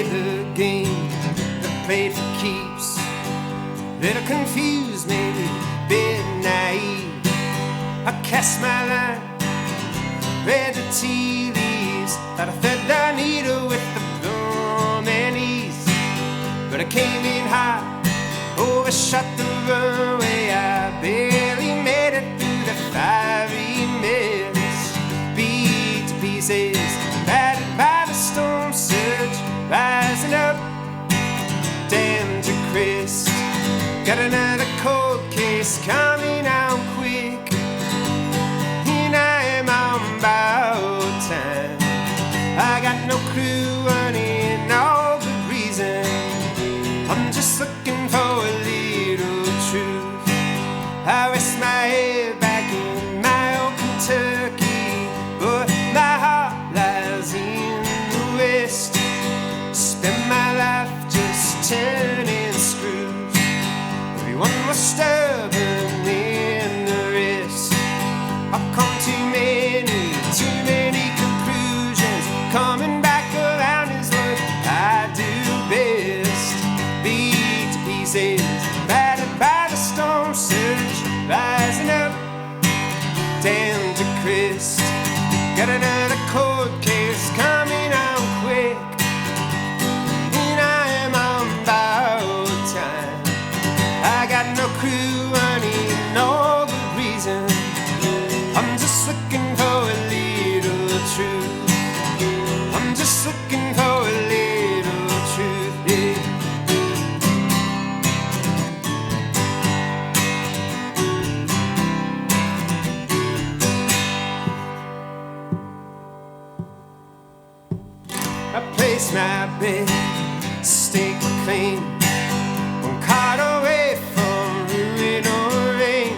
play the game that played for keeps. Little confused, maybe a bit naive. I cast my line, read the tea leaves, thought I thread the needle with the plumb and ease. But I came in hot, overshot the runway. I barely made it through the fiery mist. Beat to pieces, battered by the storm surge, rising up, damn to Christ. Got another cold case coming out quick, and I am on borrowed time. I got no clue, honey, no good reason. I'm just looking for a little truth. I rest my head back in my old Kentucky, but my heart lies in the West. Spend my life just turning screws. One more stubborn than the rest. I've come too many conclusions. Coming back around is what I do best. Beat to pieces, battered by the storm surge, rising up, damn to Christ. Got another cold case coming on quick, and I am on borrowed time. I got no clue, honey, no good reason. I'm just looking for a little truth. I'm just looking for a little truth, yeah. I place my bet, stake my claim. One card away from ruin or rain.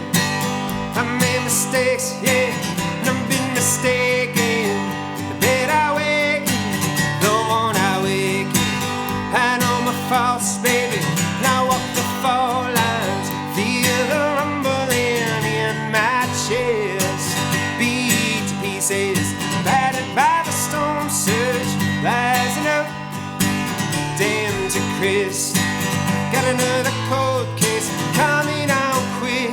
I made mistakes, yeah, and I've been mistaken. The bed I wake, the one I wake. I know my faults, baby, now walk the fall lines. Feel the rumbling in my chest. Beat to pieces, battered by the storm surge, rising up, damn to Christ. Got another cold case coming out quick,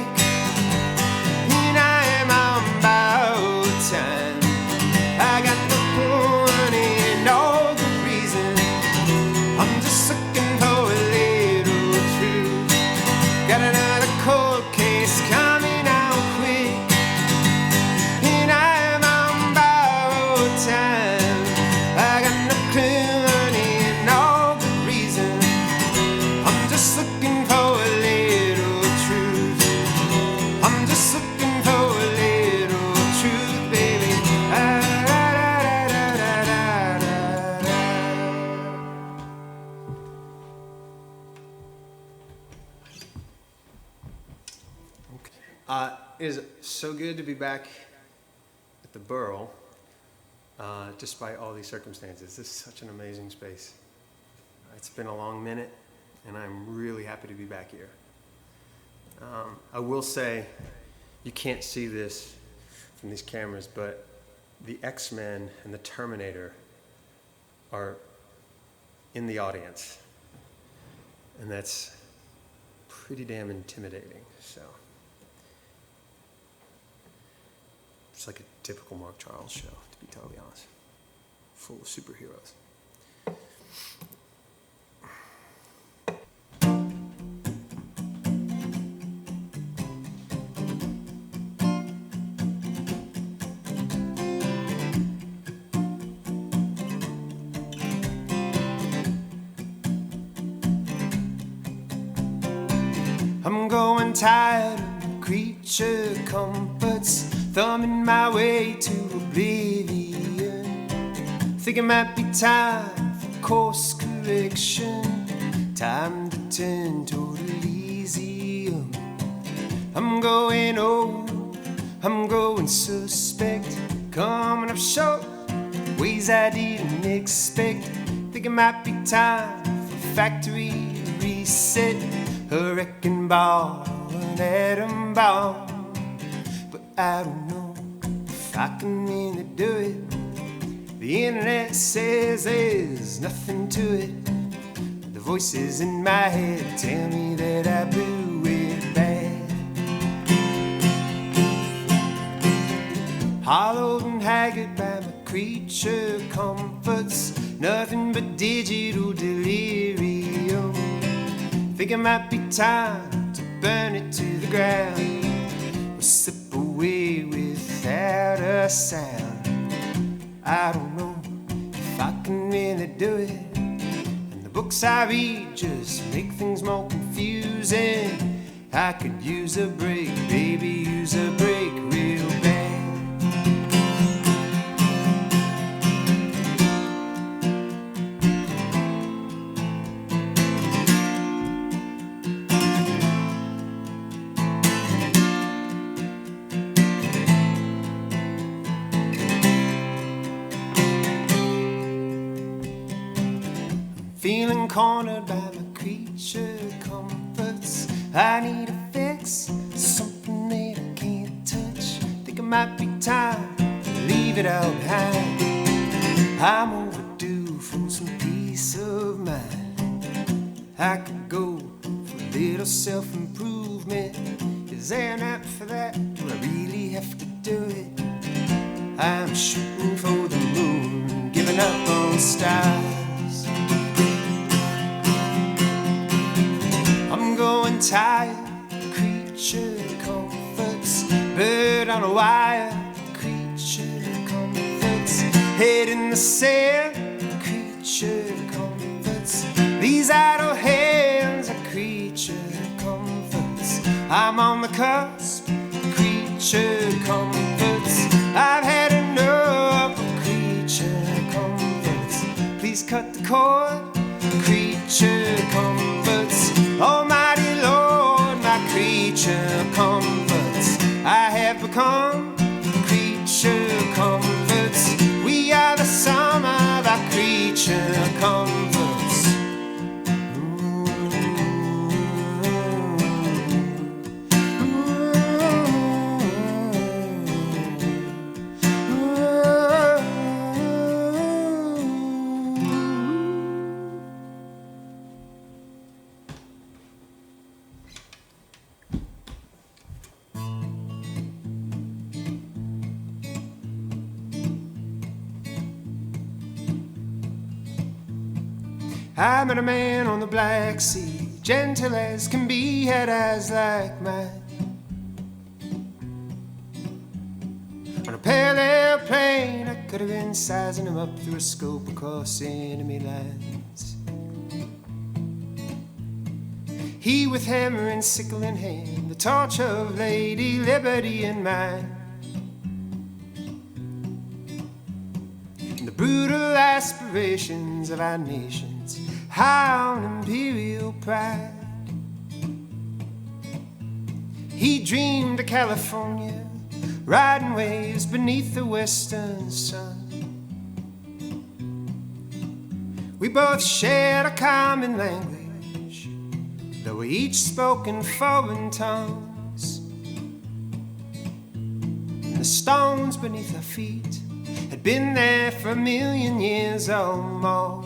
and I am on borrowed time. I got no money, no good reason. I'm just looking for a little truth. Got another cold case coming out quick, and I am on borrowed time. I got no clue, honey, no good reason. I'm just looking for a little truth. I'm just looking for a little truth, baby. It is so good to be back at the Burl, despite all these circumstances. This is such an amazing space. It's been a long minute, and I'm really happy to be back here. I will say, you can't see this from these cameras, but the X-Men and the Terminator are in the audience, and that's pretty damn intimidating. So it's like a typical Mark Charles show, to be totally honest, full of superheroes. I'm going tired of creature comforts, thumbing my way to oblivion. Think it might be time for course correction, time to turn toward Elysium. I'm going old, I'm going suspect, coming up short, ways I didn't expect. Think it might be time for factory reset, a wrecking ball, an atom bomb. But I don't know if I can really do it. The internet says there's nothing to it. The voices in my head tell me that I blew it bad. Hollowed and haggard by my creature comforts, nothing but digital delirium. Think it might be time to burn it to the ground, or slip away without a sound. I don't know if I can really do it, and the books I read just make things more confusing. I could use a break, baby, use a break real bad. Feeling cornered by my creature comforts. I need a fix, something that I can't touch. Think it might be time to leave it all behind. I'm overdue for some peace of mind. I could go for a little self-improvement. Is there an app for that? Do I really have to do it? I'm shooting for the moon, giving up on stars. Growing tired, creature comforts. Bird on a wire, creature comforts. Head in the sand, creature comforts. These idle hands are creature comforts. I'm on the cusp, creature comforts. I've had enough of creature comforts. Please cut the cord, creature comforts. Almighty Lord, my creature comforts. I have become creature comforts. We are the sum of our creature comforts. I met a man on the Black Sea, gentle as can be, had eyes like mine. On a parallel plane, I could have been sizing him up through a scope across enemy lines. He with hammer and sickle in hand, the torch of Lady Liberty in mind. And the brutal aspirations of our nations, high on imperial pride. He dreamed of California, riding waves beneath the western sun. We both shared a common language, though we each spoke in foreign tongues. And the stones beneath our feet had been there for 1,000,000 years or more.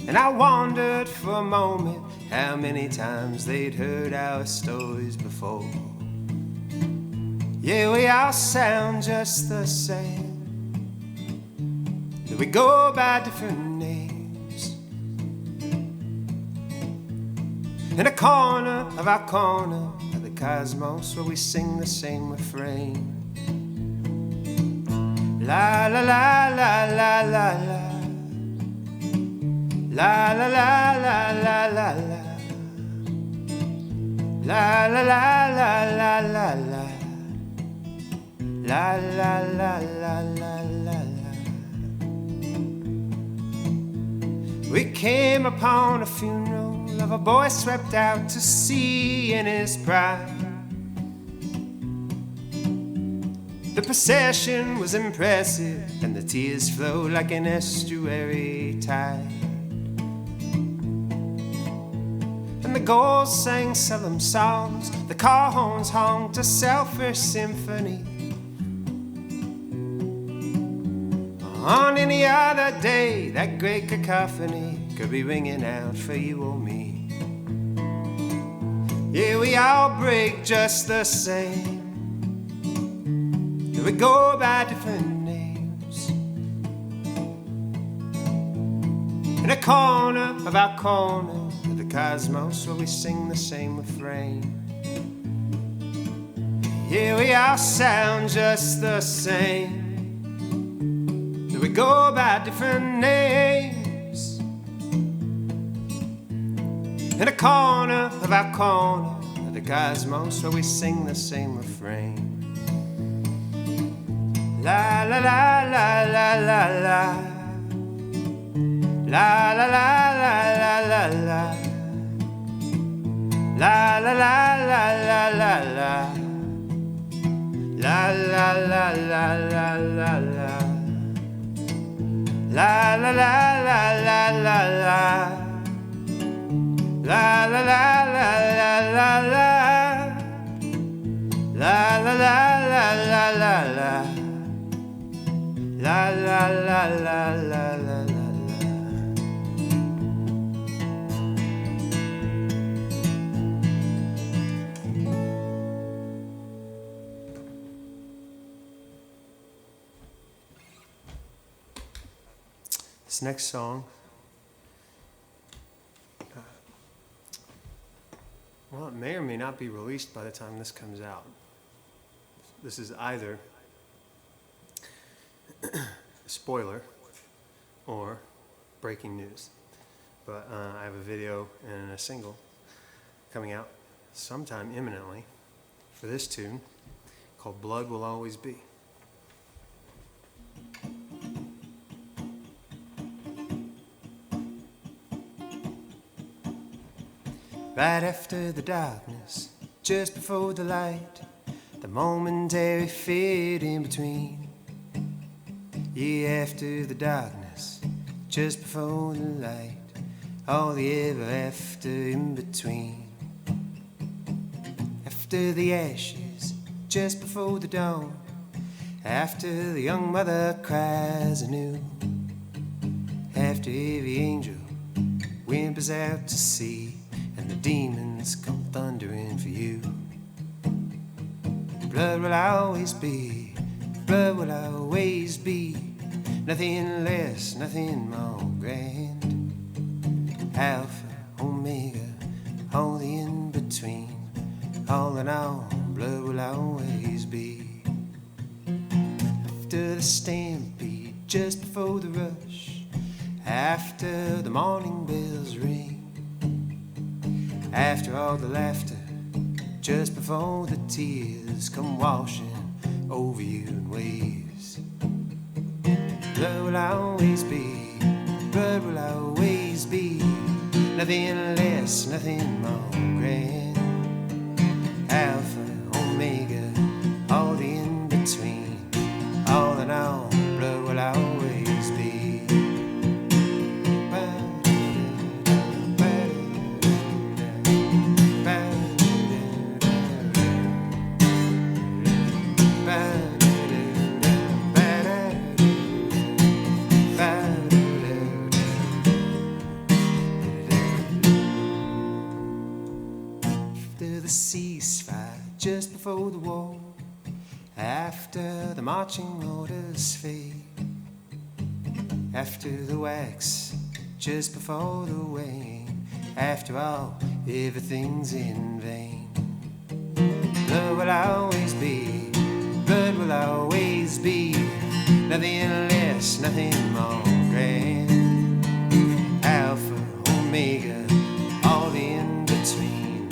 And I wondered for a moment how many times they'd heard our stories before. Yeah, we all sound just the same, we go by different names. In a corner of our corner of the cosmos, where we sing the same refrain. La la la la la la la. La la la la la la la. La la la la la la la. La la la la la la la. We came upon a funeral of a boy swept out to sea in his prime. The procession was impressive, and the tears flowed like an estuary tide. And the gulls sang solemn songs, the car horns honked a selfish symphony. On any other day, that great cacophony could be ringing out for you or me. Yeah, we all break just the same. We go by different names. In a corner of our corner of the cosmos where we sing the same refrain. Yeah, we all sound just the same. We go by different names. In a corner of our corner of the cosmos where we sing the same refrain. La la la la la la la. La la la la la la la. La la la la la la la. La la la la la la la. La la la la la la la. La la la la la la la. La la la la la la la. La la la la la la la. This next song, well, it may or may not be released by the time this comes out. This is either a spoiler or breaking news. But I have a video and a single coming out sometime imminently for this tune called Blood Will Always Be. Right after the darkness, just before the light, the momentary fade in between. Yeah, after the darkness, just before the light, all the ever after in between. After the ashes, just before the dawn, after the young mother cries anew, after every angel whimpers out to sea, and the demons come thundering for you. Blood will always be, blood will always be, nothing less, nothing more grand. Alpha, Omega, all the in-between, all in all, blood will always be. After the stampede, just before the rush, after the morning bells ring, after all the laughter, just before the tears come washing over you in waves. Blood will always be, blood will always be, nothing less, nothing more grand. Alpha, Omega, all the in-between, all in all, blood will always be. Ceasefire just before the war, after the marching orders fade, after the wax just before the wane, after all everything's in vain. Blood will always be, blood will always be, nothing less, nothing more grand. Alpha, Omega, all the in-between,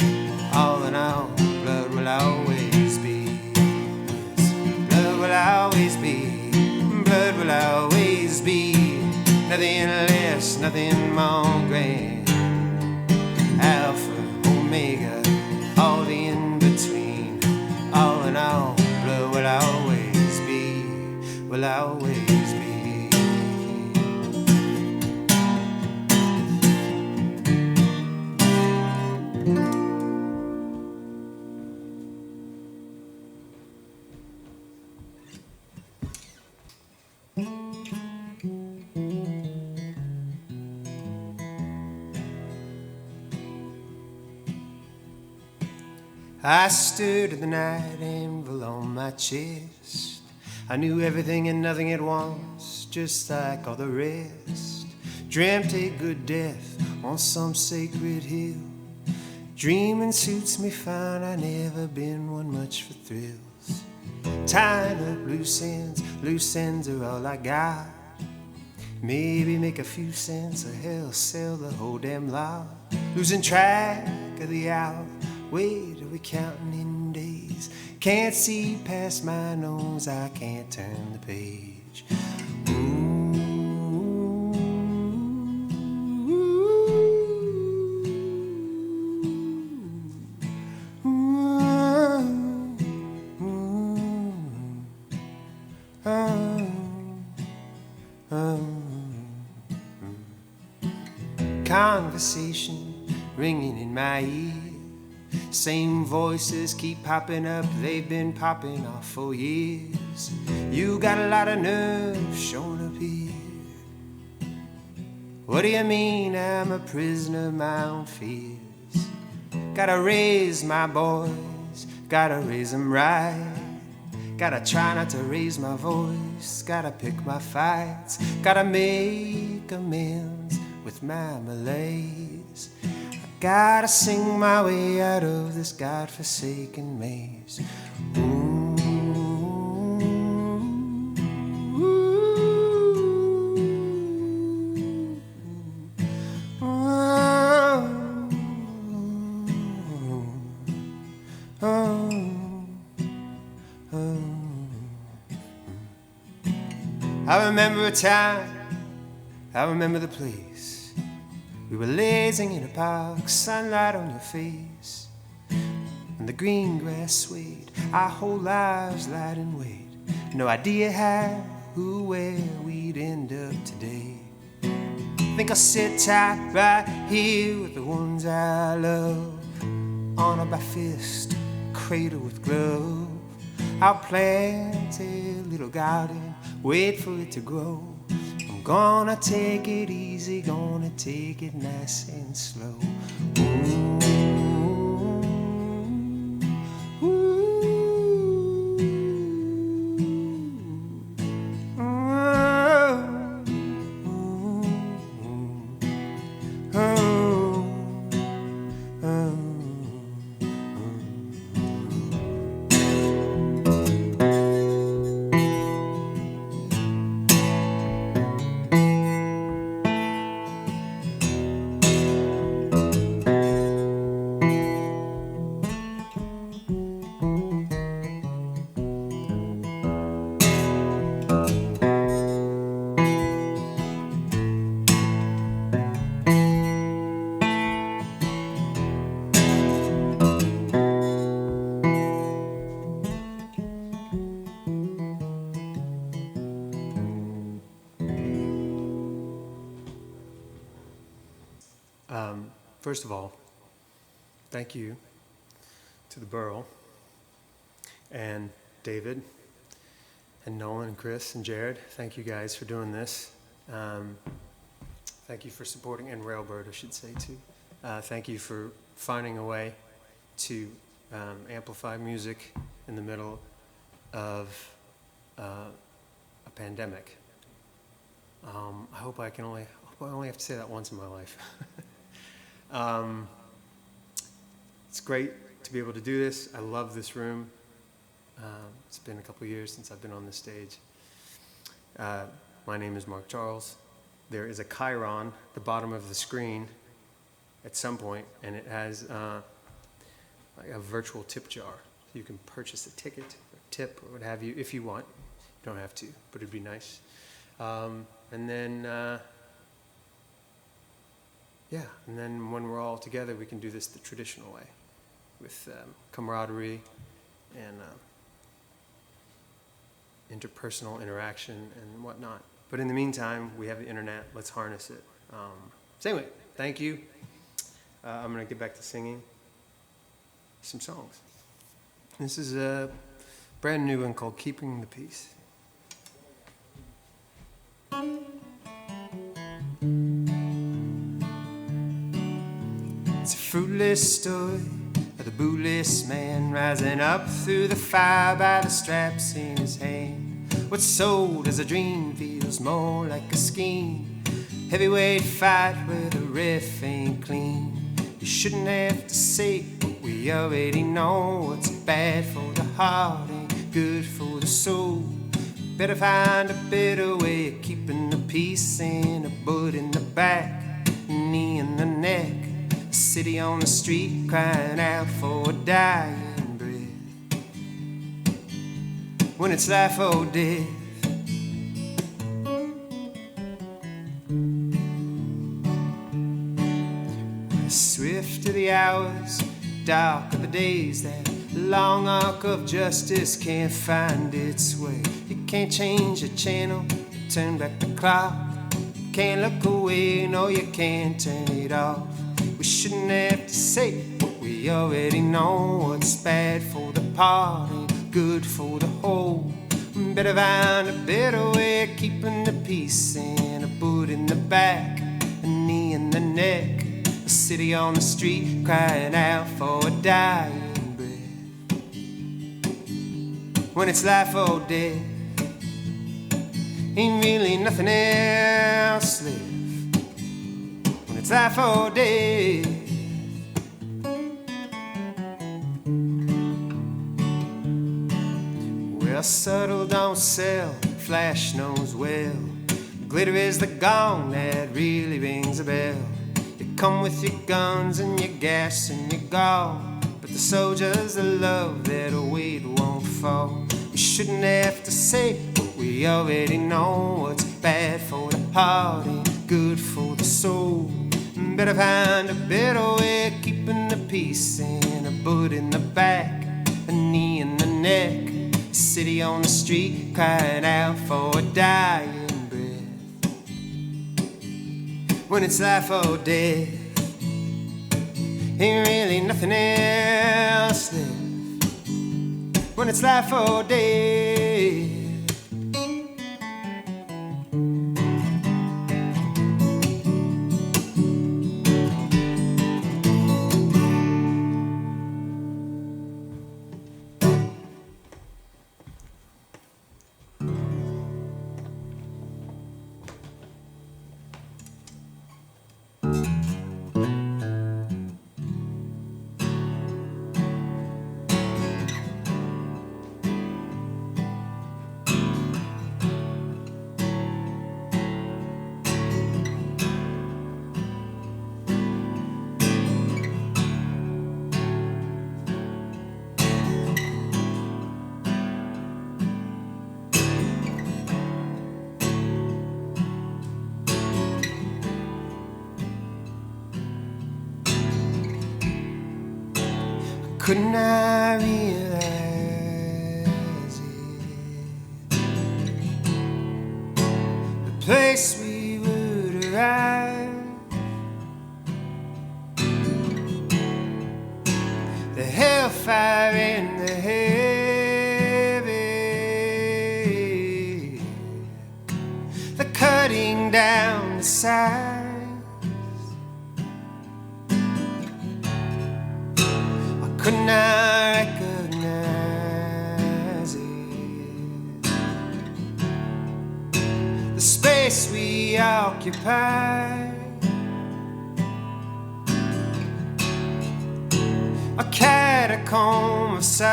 all in all, blood will always be. Yes, blood will always be, blood will always be, nothing less, nothing more grand. Alpha, Omega, all the in-between, all in all, blood will always be, will always be. I stood at the night anvil on my chest. I knew everything and nothing at once, just like all the rest. Dreamt a good death on some sacred hill. Dreaming suits me fine, I never been one much for thrills. Tying up loose ends are all I got. Maybe make a few cents, or hell, sell the whole damn lot. Losing track of the hour, wait, are we counting in days? Can't see past my nose, I can't turn the page. Conversation ringing in my ear. Same voices keep popping up, they've been popping off for years. You got a lot of nerve showing up here. What do you mean I'm a prisoner of my own fears? Gotta raise my boys, gotta raise them right. Gotta try not to raise my voice, gotta pick my fights. Gotta make amends with my malaise. I gotta sing my way out of this godforsaken maze. I remember a time, I remember the place. We were lazing in a park, sunlight on your face, and the green grass swayed, our whole lives lied in wait. No idea how, who, where we'd end up today. Think I'll sit tight right here with the ones I love. Honor by fist, cradle with glove. I'll plant a little garden, wait for it to grow. I'm gonna take it easy, gonna take it nice and slow. First of all, thank you to the Burl and David and Nolan and Chris and Jared. Thank you guys for doing this. Thank you for supporting, and Railbird, I should say too. Thank you for finding a way to amplify music in the middle of a pandemic. I hope I only have to say that once in my life. It's great to be able to do this. I love this room. It's been a couple years since I've been on this stage. My name is Mark Charles. There is a chyron at the bottom of the screen at some point, and it has like a virtual tip jar. So you can purchase a ticket or tip or what have you if you want. You don't have to, but it'd be nice. And then when we're all together, we can do this the traditional way, with camaraderie and interpersonal interaction and whatnot. But in the meantime, we have the internet. Let's harness it. So anyway, thank you. I'm going to get back to singing some songs. This is a brand new one called Keeping the Peace. It's a fruitless story, a the bootless man rising up through the fire by the straps in his hand. What's sold as a dream feels more like a scheme. Heavyweight fight where the ref ain't clean. You shouldn't have to say what we already know. What's bad for the heart ain't good for the soul. Better find a better way of keeping the peace and a bullet in the back, knee in the neck. A city on the street crying out for a dying breath. When it's life or death. Swift are the hours, dark are the days. That long arc of justice can't find its way. You can't change the channel, turn back the clock. You can't look away, no you can't turn it off. We shouldn't have to say what we already know. What's bad for the party, good for the whole. Better find a better way of keeping the peace and a boot in the back, a knee in the neck. A city on the street crying out for a dying breath. When it's life or death, ain't really nothing else left. When it's life or death. Well, subtle don't sell, flash knows well. Glitter is the gong that really rings a bell. You come with your guns and your gas and your gall, but the soldiers that love that weight won't fall. We shouldn't have to say what we already know. What's bad for the heart ain't good for the soul. Better find a better way of keeping the peace and a bullet in the back, a knee in the neck. A city on the street crying out for a dying breath. When it's life or death, ain't really nothing else left. When it's life or death. Couldn't I realize it? The place we would arrive, the hellfire and the heavy, the cutting down the side. Couldn't I recognize it? The space we occupy, a catacomb of sorrow,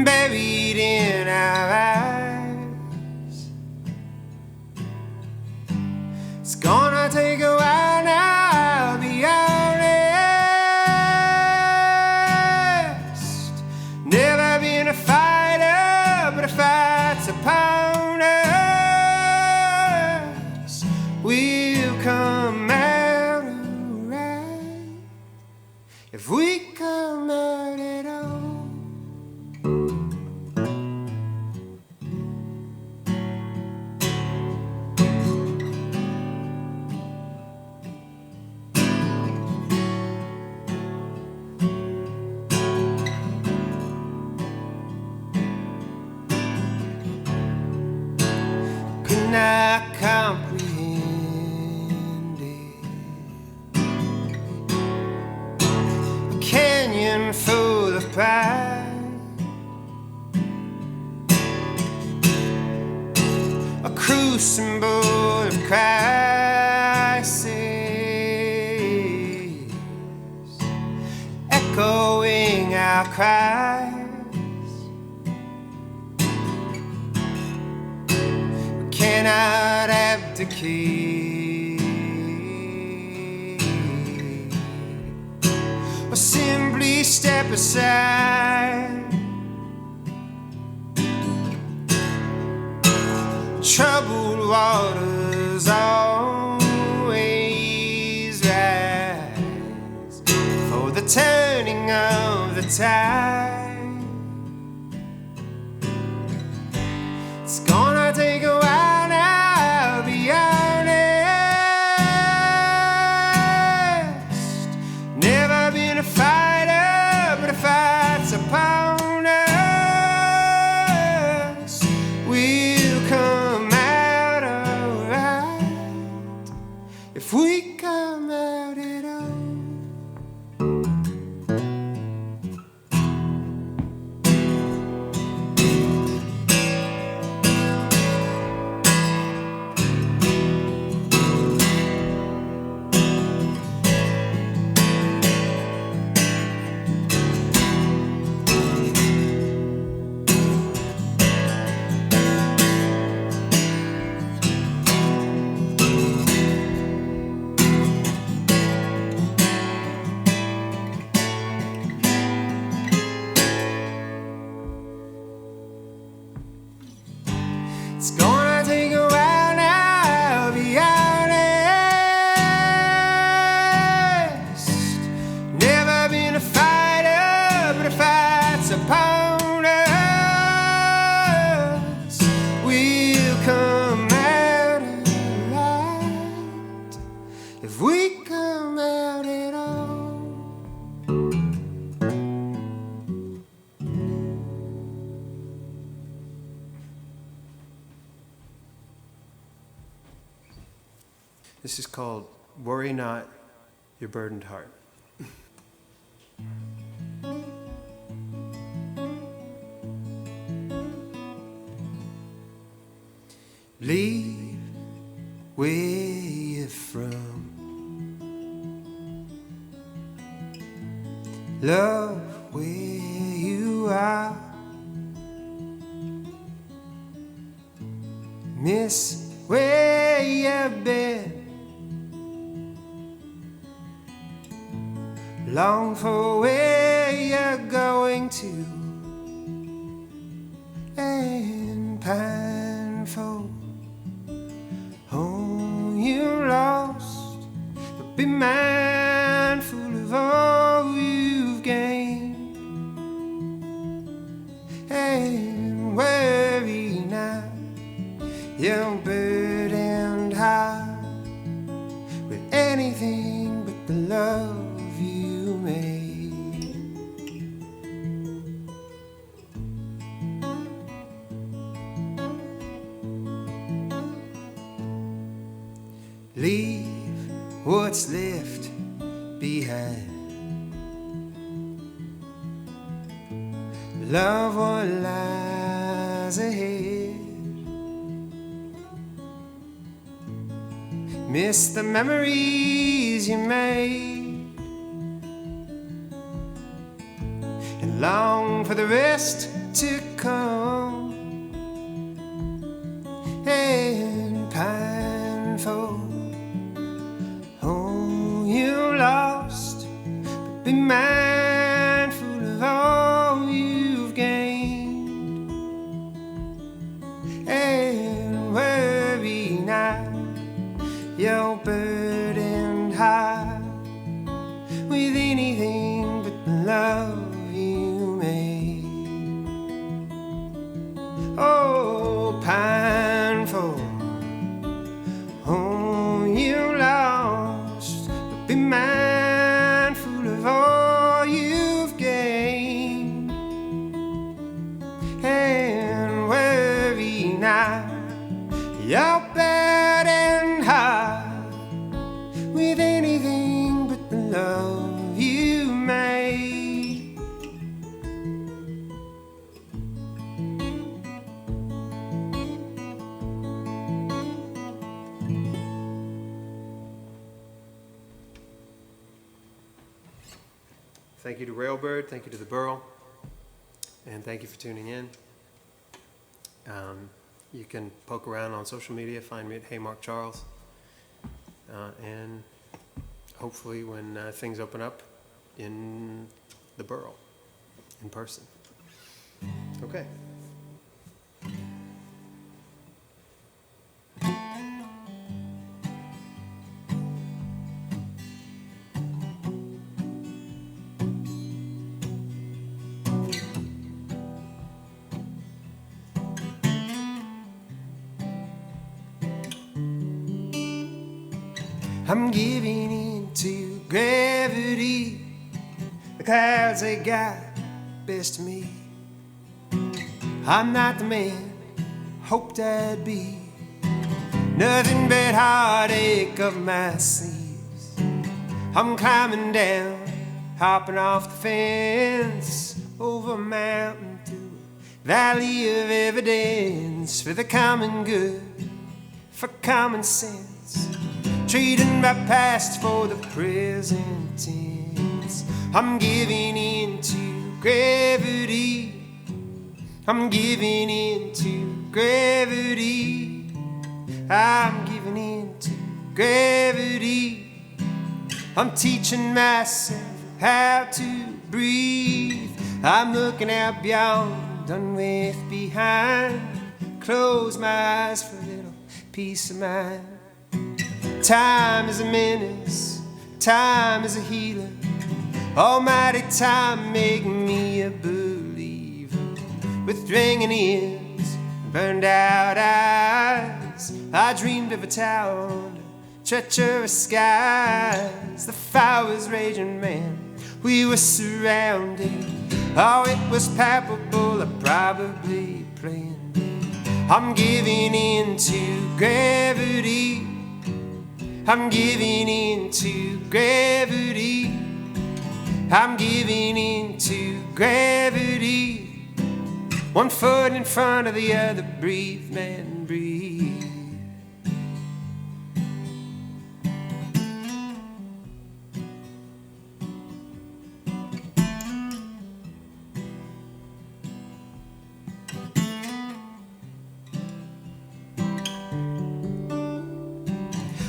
buried in our eyes. It's gonna take a while. Upon us, we'll come out alright if we come out at all. I comprehend it. symbol of crisis, echoing our cries. We cannot abdicate or simply step aside. Troubled waters always rise for the turning of the tide. It's gonna take a while now, I'll be honest. Never been a fighter, but a fight's upon us. We'll come out alright if we come out at all. It's gonna take a while now, I'll be honest. Never been a fighter, but a fight's upon us. We'll come out alright if we come out at all. This is called Worry Not Your Burdened Heart. Leave where you're from, love where you are, miss where you've been, long for where you're going to, and pine for home you lost, but be mindful of all you've gained, and worry not your burdened heart with anything but the love you made. Leave what's left behind, love what lies ahead, miss the memories you made, and long for the rest to come, and pine for home you lost, but be mindful of all you've gained, and worry not your burdened heart with anything but the love you made. Oh, pine for home you lost, but be mindful of all you've gained, and worry not your burdened heart with anything but the love you made. Thank you to Railbird, thank you to the Burl, and thank you for tuning in. You can poke around on social media, find me at Hey Mark Charles, and hopefully when things open up in the Burl, in person. Okay. I'm giving in to gravity. The clouds, they got best of me. I'm not the man hoped I'd be. Nothing but heartache up my sleeves. I'm climbing down, hopping off the fence, over a mountain to a valley of evidence, for the common good, for common sense. Trading my past for the present tense. I'm giving in to gravity. I'm giving in to gravity. I'm giving in to gravity. I'm teaching myself how to breathe. I'm looking out beyond, done with behind. Close my eyes for a little peace of mind. Time is a menace, time is a healer. Almighty time, make me a believer. With ringing ears and burned out eyes, I dreamed of a tower under treacherous skies. The fire was raging, man, we were surrounded. Oh, it was palpable, I probably planned it. I'm giving in to gravity. I'm giving in to gravity. I'm giving in to gravity. One foot in front of the other, breathe, man, breathe.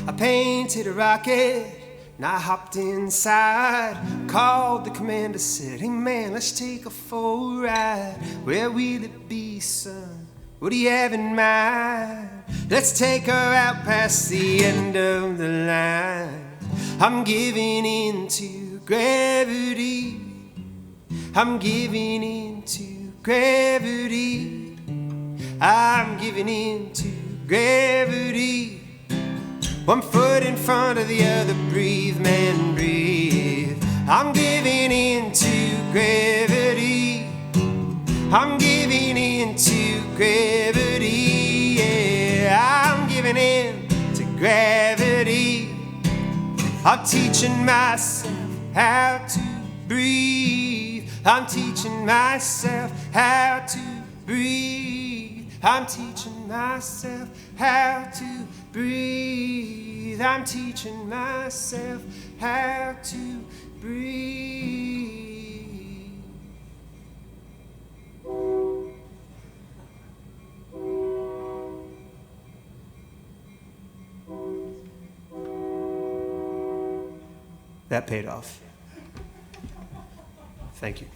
I painted a rocket and I hopped inside. Called the commander, said, hey man, let's take a full ride. Where will it be, son? What do you have in mind? Let's take her out past the end of the line. I'm giving in to gravity. I'm giving in to gravity. I'm giving in to gravity. One foot in front of the other, breathe, man, breathe. I'm giving in to gravity. I'm giving in to gravity, yeah. I'm giving in to gravity. I'm teaching myself how to breathe. I'm teaching myself how to breathe. I'm teaching myself how to breathe. I'm teaching myself how to breathe. That paid off. Thank you.